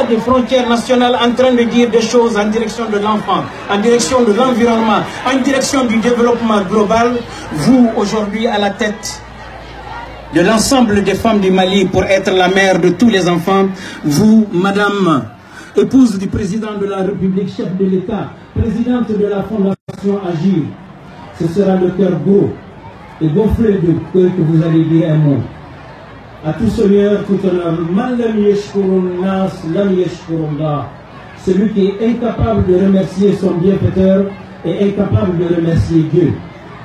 des frontières nationales en train de dire des choses en direction de l'enfant, en direction de l'environnement, en direction du développement global. Vous, aujourd'hui, à la tête de l'ensemble des femmes du Mali pour être la mère de tous les enfants, vous, Madame, épouse du président de la République, chef de l'État, présidente de la Fondation Agir, ce sera le cœur gros et gonflé de cœur que vous allez dire un mot. À tout seigneur, tout honneur, celui qui est incapable de remercier son bienfaiteur est incapable de remercier Dieu.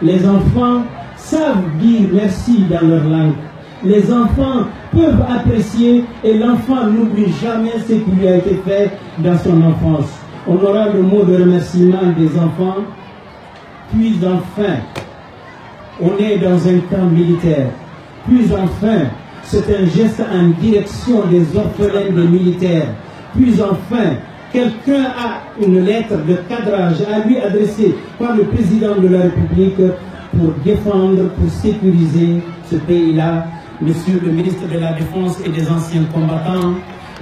Les enfants savent dire merci dans leur langue. Les enfants peuvent apprécier et l'enfant n'oublie jamais ce qui lui a été fait dans son enfance. On aura le mot de remerciement des enfants. Puis enfin, on est dans un camp militaire. Puis enfin, c'est un geste en direction des orphelins des militaires. Puis enfin, quelqu'un a une lettre de cadrage à lui adresser par le président de la République pour défendre, pour sécuriser ce pays-là. Monsieur le ministre de la Défense et des anciens combattants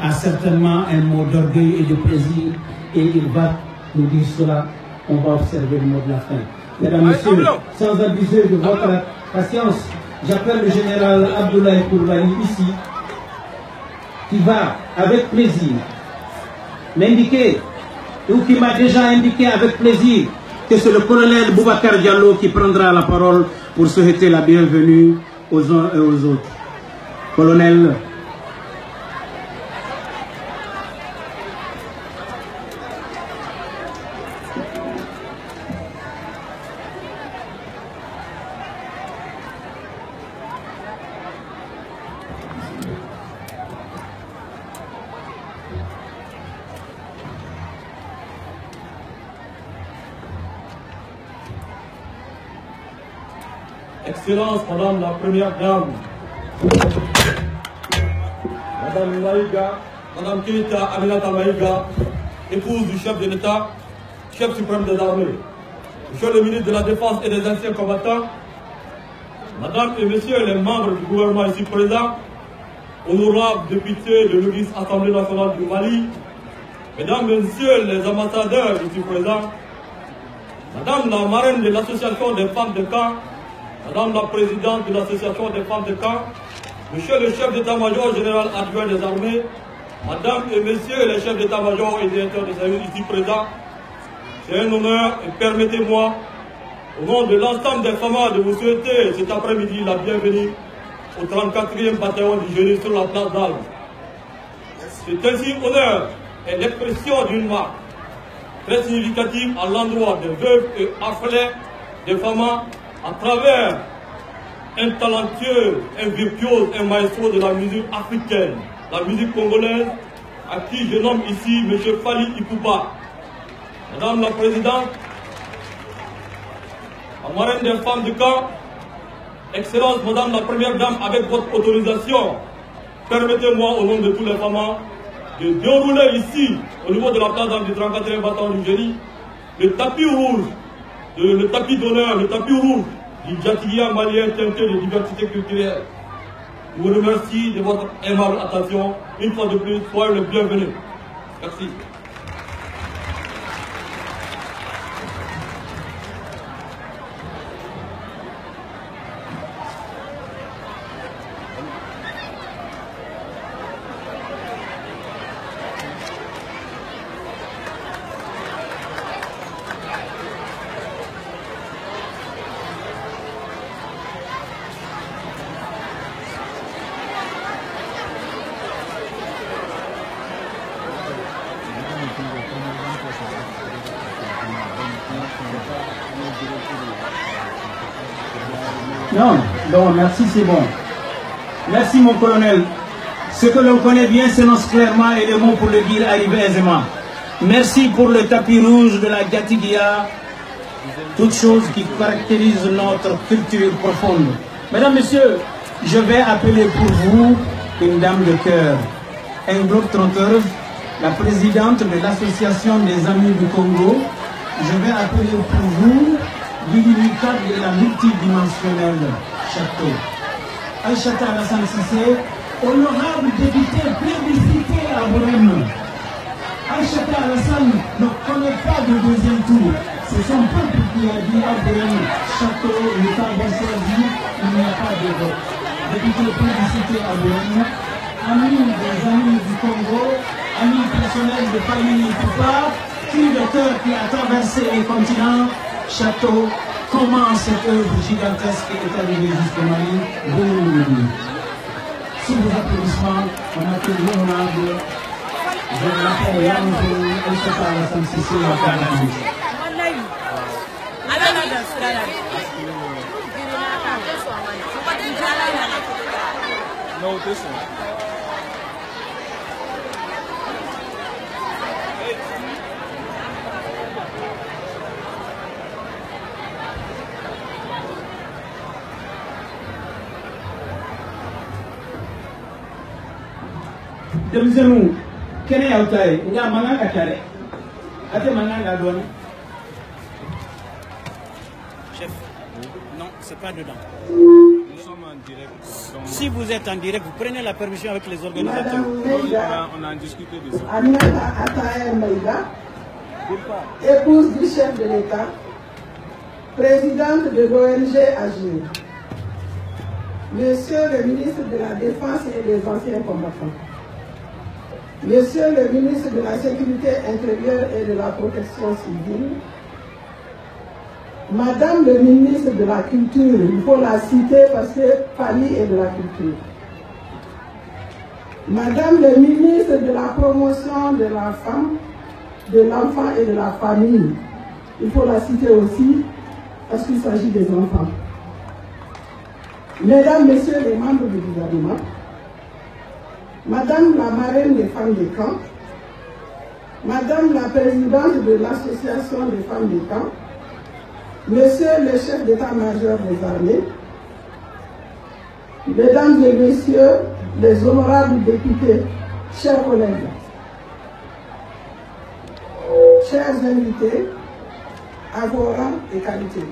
a certainement un mot d'orgueil et de plaisir et il va nous dire cela. On va observer le mot de la fin. Mesdames, Messieurs, sans abuser de votre patience, j'appelle le général Abdoulaye Coulibaly ici, qui va avec plaisir m'indiquer, ou qui m'a déjà indiqué avec plaisir, que c'est le colonel Boubacar Diallo qui prendra la parole pour souhaiter la bienvenue aux uns et aux autres. Colonel, Excellence, Madame la Première Dame, Madame Maïga, Madame Keïta Aminata Maïga, épouse du chef de l'État, chef suprême des armées, Monsieur le ministre de la Défense et des anciens combattants, Madame et Messieurs les membres du gouvernement ici présents, honorables députés de l'Auguste Assemblée nationale du Mali, Mesdames, Messieurs les ambassadeurs ici présents, Madame la marraine de l'association des femmes de camp, Madame la présidente de l'association des femmes de camp, Monsieur le chef d'état-major général adjoint des armées, Madame et Messieurs les chefs d'état-major et directeurs des services ici présents, c'est un honneur et permettez-moi, au nom de l'ensemble des femmes, de vous souhaiter cet après-midi la bienvenue au 34e bataillon du génie sur la place d'Armes. C'est ainsi honneur et l'expression d'une marque très significative à l'endroit des veuves et orphelins des femmes à travers un talentueux, un virtuose, un maestro de la musique africaine, la musique congolaise, à qui je nomme ici M. Fally Ipupa. Madame la Présidente, la marraine des femmes du camp, Excellence Madame la Première Dame, avec votre autorisation, permettez-moi au nom de tous les femmes de dérouler ici, au niveau de la place du 34e bataillon du génie, le tapis rouge, le tapis d'honneur, le tapis rouge du Djatigia malien teinté de diversité culturelle. Je vous remercie de votre aimable attention. Une fois de plus, soyez le bienvenu. Merci. Non, bon, merci, c'est bon. Merci, mon colonel. Ce que l'on connaît bien s'énonce clairement et les mots pour le dire arrivent aisément. Merci pour le tapis rouge de la Gatiguia, toute chose qui caractérise notre culture profonde. Mesdames, Messieurs, je vais appeler pour vous une dame de cœur, un globe-trotteuse, la présidente de l'Association des Amis du Congo. Je vais appeler pour vous l'illimitable de la multidimensionnelle château. Aïchata Alassane Cissé, honorable député plébiscité à Bourem. Aïchata Alassane ne connaît pas de deuxième tour. C'est son peuple qui a dit à Bourem, château, l'État d'Ansardi, il n'y a pas de vote. Député publicité à Bourem, amis des amis du Congo, amis personnels de famille Poupa, cri de cœur qui a traversé les continents, château, comment cette œuvre gigantesque est arrivée jusqu'au Mali, bonjour. Sous vos applaudissements, on accueille l'honorable. Je l'appelle Yango Aïchata Alassane Cissé à Canada. No, this one. Demzenu, kene ya utai, nga manganga kare. Ate manganga doni. Chef, non, c'est pas dedans. Nous sommes en direct. Donc, Si vous êtes en direct, vous prenez la permission avec les organisateurs. on a discuté de ça. Aminata Ataer Maïga, épouse du chef de l'État, présidente de l'ONG Agir. Monsieur le ministre de la Défense et des anciens combattants. Monsieur le ministre de la Sécurité intérieure et de la Protection civile. Madame le ministre de la Culture, il faut la citer parce que Fanny est de la culture. Madame le ministre de la Promotion de la femme, de l'enfant et de la famille, il faut la citer aussi parce qu'il s'agit des enfants. Mesdames, Messieurs les membres du gouvernement, Madame la marraine des femmes des camps, Madame la présidente de l'association des femmes des camps, Monsieur le chef d'état-major des armées, Mesdames et Messieurs les honorables députés, chers collègues, chers invités, à vos rangs et qualités.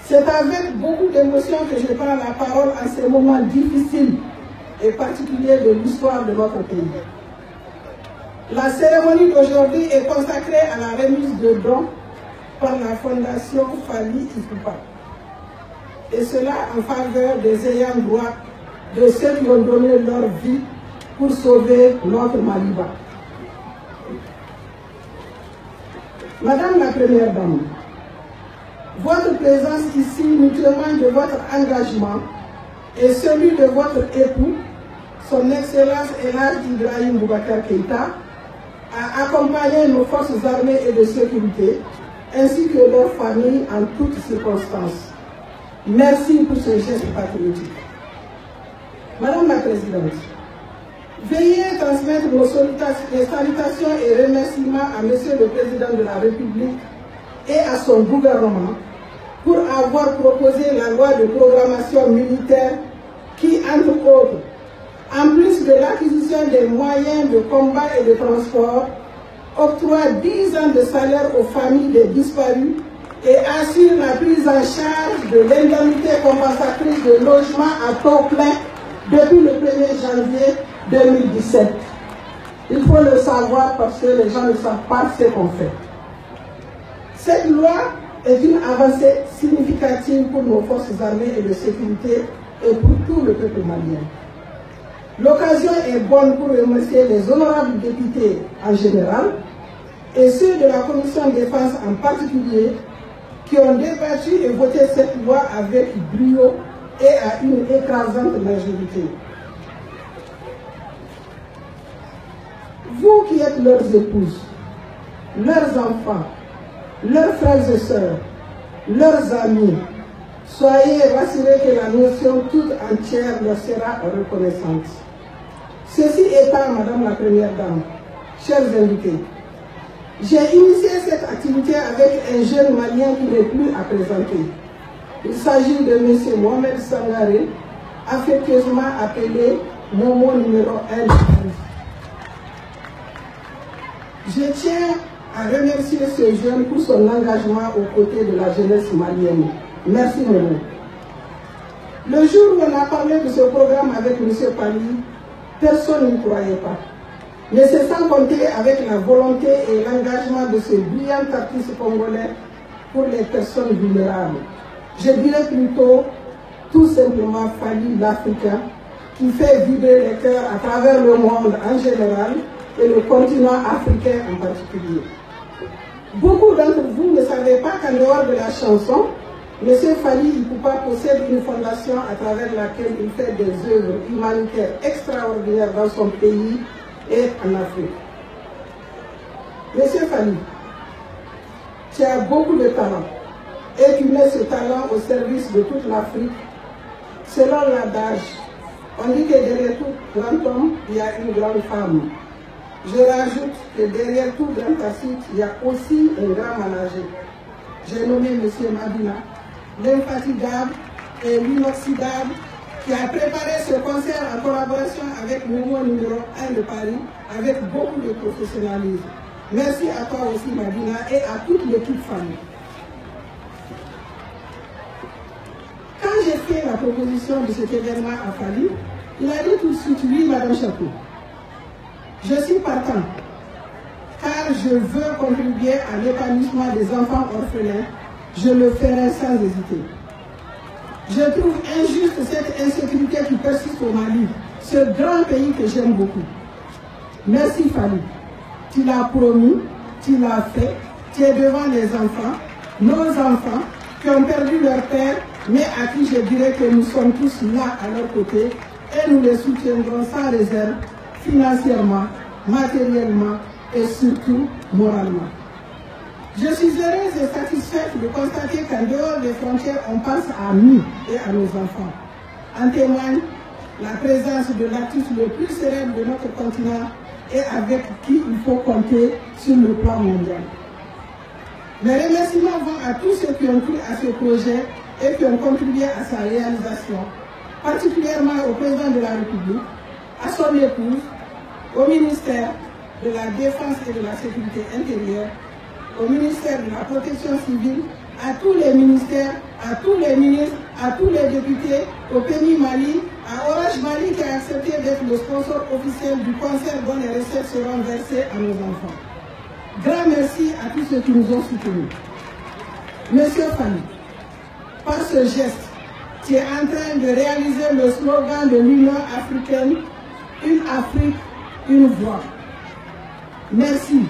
C'est avec beaucoup d'émotion que je prends la parole en ces moments difficiles et particuliers de l'histoire de notre pays. La cérémonie d'aujourd'hui est consacrée à la remise de dons par la Fondation Fally Ipupa. Et cela en faveur des ayants droit, de ceux qui ont donné leur vie pour sauver notre Maliba. Madame la Première Dame, votre présence ici nous témoigne de votre engagement et celui de votre époux, son Excellence Elhadji Ibrahim Boubacar Keïta, à accompagner nos forces armées et de sécurité, ainsi que leurs familles en toutes circonstances. Merci pour ce geste patriotique. Madame la Présidente, veuillez transmettre nos salutations et remerciements à Monsieur le Président de la République et à son gouvernement pour avoir proposé la loi de programmation militaire qui, entre autres, en plus de l'acquisition des moyens de combat et de transport, octroie 10 ans de salaire aux familles des disparus et assure la prise en charge de l'indemnité compensatrice de logement à taux plein depuis le 1er janvier 2017. Il faut le savoir parce que les gens ne savent pas ce qu'on fait. Cette loi est une avancée significative pour nos forces armées et de sécurité et pour tout le peuple malien. L'occasion est bonne pour remercier les honorables députés en général et ceux de la Commission de défense en particulier qui ont débattu et voté cette loi avec brio et à une écrasante majorité. Vous qui êtes leurs épouses, leurs enfants, leurs frères et sœurs, leurs amis, soyez rassurés que la nation toute entière leur sera reconnaissante. Ceci étant, Madame la Première Dame, chers invités, j'ai initié cette activité avec un jeune malien qui n'est plus à présenter. Il s'agit de M. Mohamed Sangaré, affectueusement appelé Momo numéro 1. Je tiens à remercier ce jeune pour son engagement aux côtés de la jeunesse malienne. Merci Momo. Le jour où on a parlé de ce programme avec M. Pali, Personne n'y croyait pas. Mais c'est sans compter avec la volonté et l'engagement de ce brillant artiste congolais pour les personnes vulnérables. Je dirais plutôt tout simplement Fally l'Africain, qui fait vibrer les cœurs à travers le monde en général et le continent africain en particulier. Beaucoup d'entre vous ne savaient pas qu'en dehors de la chanson, M. Fally Ipupa possède une fondation à travers laquelle il fait des œuvres humanitaires extraordinaires dans son pays et en Afrique. M. Fally, tu as beaucoup de talent et tu mets ce talent au service de toute l'Afrique. Selon l'adage, on dit que derrière tout grand homme, il y a une grande femme. Je rajoute que derrière tout grand tacite, il y a aussi un grand manager. J'ai nommé M. Mabina, l'infatigable et l'inoxydable, qui a préparé ce concert en collaboration avec Momo numéro 1 de Paris, avec beaucoup de professionnalisme. Merci à toi aussi, Mabina, et à toute l'équipe famille. Quand j'ai fait la proposition de cet événement à Fally, il a dit tout de suite, oui, Madame Chapeau, je suis partant, car je veux contribuer à l'épanouissement des enfants orphelins, je le ferai sans hésiter. Je trouve injuste cette insécurité qui persiste au Mali, ce grand pays que j'aime beaucoup. Merci Fally, tu l'as promis, tu l'as fait, tu es devant les enfants, nos enfants, qui ont perdu leur père, mais à qui je dirais que nous sommes tous là à leur côté et nous les soutiendrons sans réserve, financièrement, matériellement et surtout moralement. Je suis heureuse et satisfaite de constater qu'en dehors des frontières, on pense à nous et à nos enfants. En témoigne la présence de l'artiste le plus célèbre de notre continent et avec qui il faut compter sur le plan mondial. Mes remerciements vont à tous ceux qui ont cru à ce projet et qui ont contribué à sa réalisation, particulièrement au président de la République, à son épouse, au ministère de la Défense et de la Sécurité intérieure, au ministère de la Protection civile, à tous les ministères, à tous les ministres, à tous les députés, au PMI Mali, à Orange Mali qui a accepté d'être le sponsor officiel du concert dont les recettes seront versées à nos enfants. Grand merci à tous ceux qui nous ont soutenus. Monsieur Fally, par ce geste, tu es en train de réaliser le slogan de l'Union africaine, une Afrique, une voix. Merci.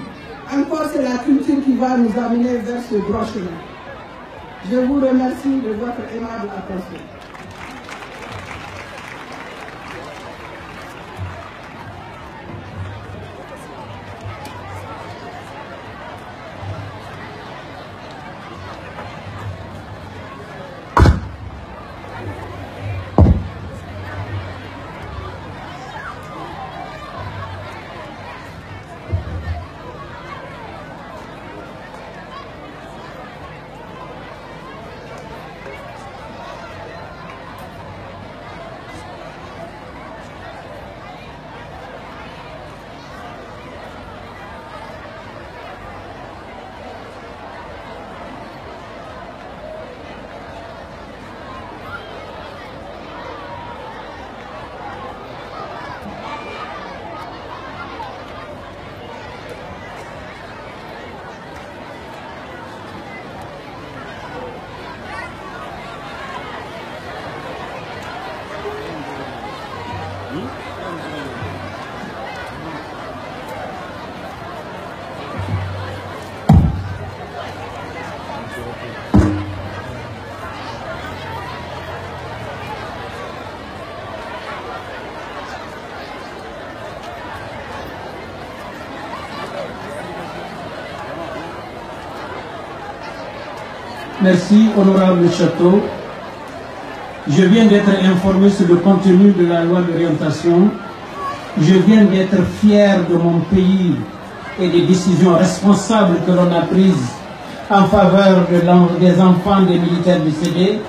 Encore, c'est la culture qui va nous amener vers ce droit chemin. Je vous remercie de votre aimable attention. Merci, honorable Château. Je viens d'être informé sur le contenu de la loi d'orientation. Je viens d'être fier de mon pays et des décisions responsables que l'on a prises en faveur des enfants des militaires décédés.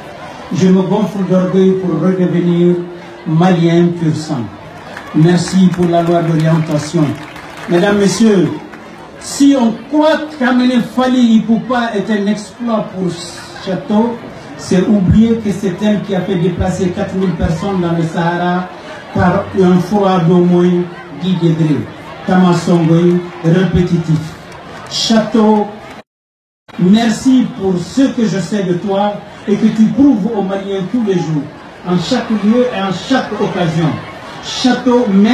Je me gonfle d'orgueil pour redevenir malien pur sang. Merci pour la loi d'orientation. Mesdames, Messieurs, si on croit qu'amener Fally Ipupa est un exploit pour Château, c'est oublier que c'est elle qui a fait déplacer 4000 personnes dans le Sahara par un froid d'au moins 10 degrés. Tamasongoy répétitif. Château, merci pour ce que je sais de toi et que tu prouves aux Maliens tous les jours, en chaque lieu et en chaque occasion. Château, merci.